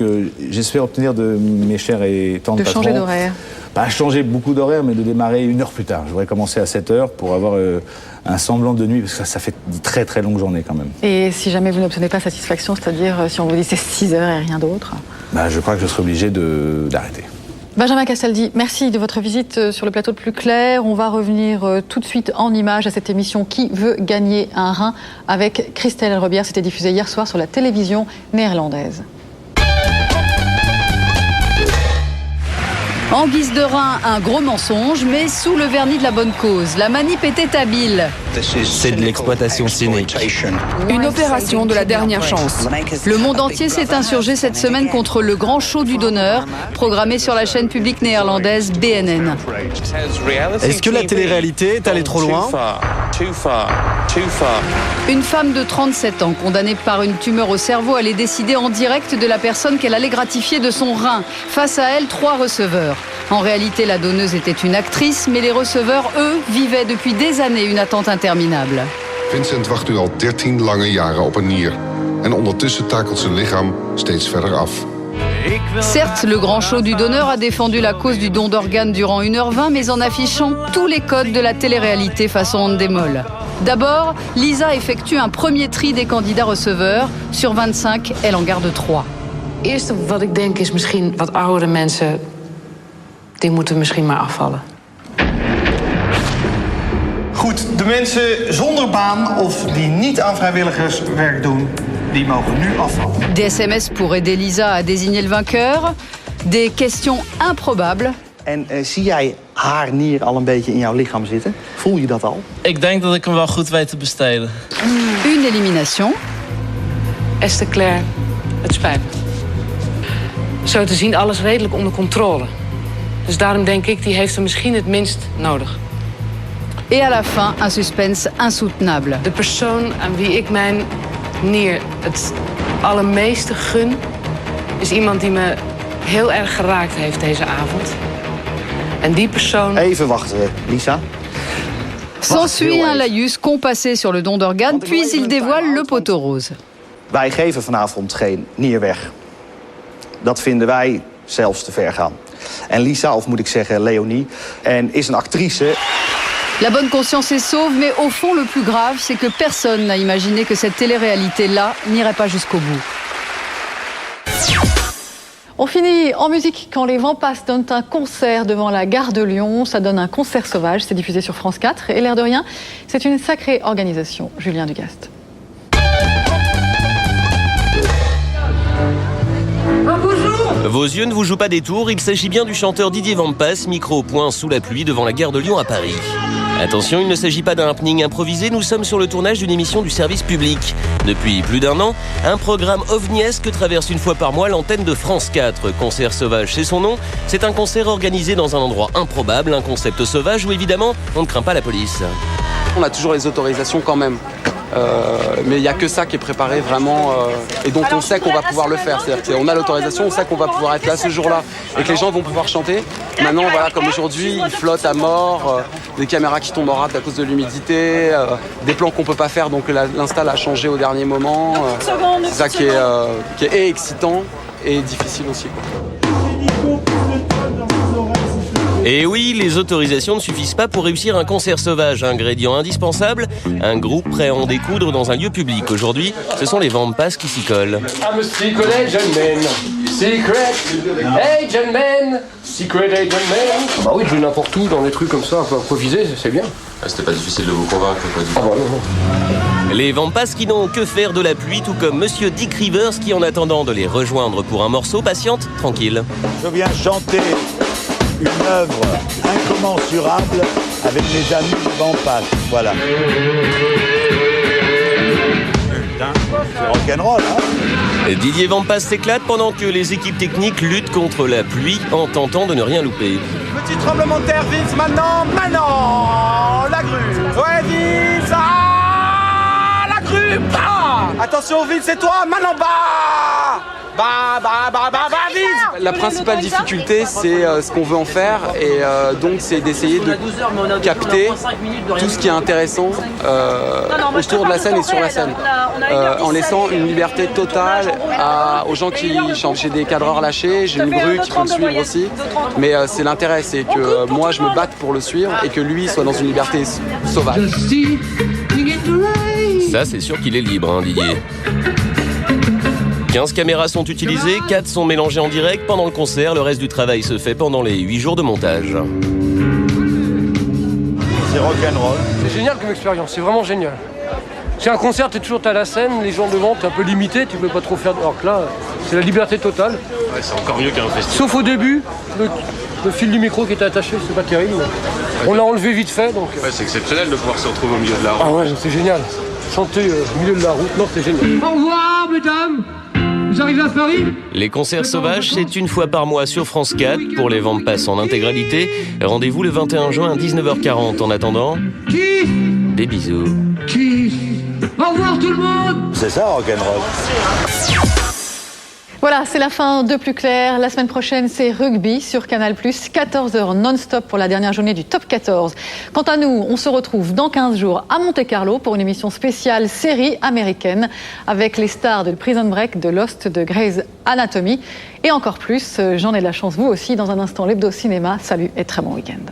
j'espère obtenir de mes chers et tendres patrons... De changer d'horaire. Pas changer beaucoup d'horaire, mais de démarrer 1 heure plus tard. Je voudrais commencer à 7h pour avoir un semblant de nuit, parce que ça fait de très très longues journées quand même. Et si jamais vous n'obtenez pas satisfaction, c'est-à-dire si on vous dit c'est 6 heures et rien d'autre? Je crois que je serai obligé d'arrêter. Benjamin Castaldi, merci de votre visite sur le plateau de Plus Clair. On va revenir tout de suite en images à cette émission Qui veut gagner un rein avec Christelle Rebière. C'était diffusé hier soir sur la télévision néerlandaise. En guise de rein, un gros mensonge, mais sous le vernis de la bonne cause. La manip était habile. C'est de l'exploitation cynique. Une opération de la dernière chance. Le monde entier s'est insurgé cette semaine contre le grand show du donneur, programmé sur la chaîne publique néerlandaise BNN. Est-ce que la télé-réalité est allée trop loin? Une femme de 37 ans, condamnée par une tumeur au cerveau, allait décider en direct de la personne qu'elle allait gratifier de son rein. Face à elle, 3 receveurs. En réalité, la donneuse était une actrice, mais les receveurs, eux, vivaient depuis des années une attente interminable. Vincent wacht nu al 13 lange jaren op een nier. En ondertussen takelt zijn lichaam steeds verder af. Certes, le grand show du donneur a défendu la cause du don d'organes durant 1h20, mais en affichant tous les codes de la télé-réalité façon Endemol. D'abord, Lisa effectue un premier tri des candidats receveurs. Sur 25, elle en garde 3. Het eerste wat ik denk is misschien wat oudere mensen, die moeten misschien maar afvallen. Goed, de mensen zonder baan of die niet aan vrijwilligerswerk doen, die mogen nu afvallen. Des SMS pour aider Lisa à désigner le vainqueur. Des questions improbables. En zie jij haar nier al een beetje in jouw lichaam zitten? Voel je dat al? Ik denk dat ik hem wel goed weet te besteden. Une élimination. Esther Claire, het spijt me. Zo te zien alles redelijk onder controle. Dus daarom denk ik, die heeft er misschien het minst nodig. Et à la fin, un suspense insoutenable. De persoon aan wie ik mijn nier het allermeeste gun, is iemand die me heel erg geraakt heeft deze avond. En die persoon... Even wachten, Lisa. S'ensuit un laïus compassé sur le don d'organes, puis il dévoile le poteau rose. Wij geven vanavond geen nier weg. Dat vinden wij zelfs te ver gaan. En Lisa, of moet ik zeggen Leonie, is een actrice. La bonne conscience est sauve, mais au fond, le plus grave, c'est que personne n'a imaginé que cette télé-réalité-là n'irait pas jusqu'au bout. On finit en musique quand les Vents Passent donnent un concert devant la gare de Lyon. Ça donne un concert sauvage, c'est diffusé sur France 4. Et l'air de rien, c'est une sacrée organisation. Julien Dugast. Vos yeux ne vous jouent pas des tours, il s'agit bien du chanteur Didier Vampas, micro au point sous la pluie devant la gare de Lyon à Paris. Attention, il ne s'agit pas d'un happening improvisé, nous sommes sur le tournage d'une émission du service public. Depuis plus d'1 an, un programme ovniesque traverse une fois par mois l'antenne de France 4. Concert sauvage, c'est son nom. C'est un concert organisé dans un endroit improbable, un concept sauvage où évidemment on ne craint pas la police. On a toujours les autorisations quand même. Mais il n'y a que ça qui est préparé vraiment et dont on sait qu'on va pouvoir le faire. C'est-à-dire qu'on a l'autorisation, on sait qu'on va pouvoir être là ce jour-là et que les gens vont pouvoir chanter. Maintenant, voilà, comme aujourd'hui, ils flottent à mort, des caméras qui tombent en rate à cause de l'humidité, des plans qu'on ne peut pas faire, donc l'install a changé au dernier moment. C'est ça qui est et excitant et difficile aussi, quoi. Et oui, les autorisations ne suffisent pas pour réussir un concert sauvage. Ingrédient indispensable, un groupe prêt à en découdre dans un lieu public. Aujourd'hui, ce sont les Vampas qui s'y collent. I'm a secret agent man. Secret agent man. Secret agent man. Bah oui, je vais n'importe où, dans des trucs comme ça, un peu improvisés, c'est bien. C'était pas difficile de vous convaincre, quoi. Ah bah non. Les Vampas qui n'ont que faire de la pluie, tout comme Monsieur Dick Rivers qui, en attendant de les rejoindre pour un morceau, patiente, tranquille. Je viens chanter une œuvre incommensurable avec mes amis Vampas. Voilà. C'est rock'n'roll, hein? Didier Vampas s'éclate pendant que les équipes techniques luttent contre la pluie en tentant de ne rien louper. Petit tremblement de terre, Vince, maintenant, la grue. Ouais, Vince, la grue, attention, Vince, c'est toi, maintenant, Vince. La principale difficulté, c'est ce qu'on veut en faire et donc c'est d'essayer de capter tout ce qui est intéressant autour de la scène et sur la scène en laissant une liberté totale aux gens qui chantent. J'ai des cadreurs lâchés, j'ai une grue qui peut le suivre aussi, mais c'est l'intérêt, c'est que moi je me batte pour le suivre et que lui soit dans une liberté sauvage. Ça, c'est sûr qu'il est libre, hein, Didier. 15 caméras sont utilisées, 4 sont mélangées en direct pendant le concert. Le reste du travail se fait pendant les 8 jours de montage. C'est rock'n'roll. C'est génial comme expérience, c'est vraiment génial. C'est un concert, t'es toujours à la scène, les gens devant, t'es un peu limité, tu peux pas trop faire. Alors que là, c'est la liberté totale. Ouais, c'est encore mieux qu'un festival. Sauf au début, le fil du micro qui était attaché, c'est pas terrible. On l'a enlevé vite fait, donc... Ouais, c'est exceptionnel de pouvoir se retrouver au milieu de la route. Ah ouais, c'est génial. Chanter au milieu de la route, non, c'est génial. Au revoir, mesdames. Vous arrivez à Paris? Les concerts sauvages, c'est une fois par mois sur France 4. Pour les ventes passe en intégralité. Rendez-vous le 21 juin à 19h40. En attendant, des bisous. Au revoir tout le monde. C'est ça, rock'n'roll. Voilà, c'est la fin de Plus Clair. La semaine prochaine, c'est rugby sur Canal+, 14h non-stop pour la dernière journée du Top 14. Quant à nous, on se retrouve dans 15 jours à Monte-Carlo pour une émission spéciale série américaine avec les stars de Prison Break, de Lost, de Grey's Anatomy et encore plus. J'en ai de la chance, vous aussi, dans un instant l'hebdo cinéma. Salut et très bon week-end.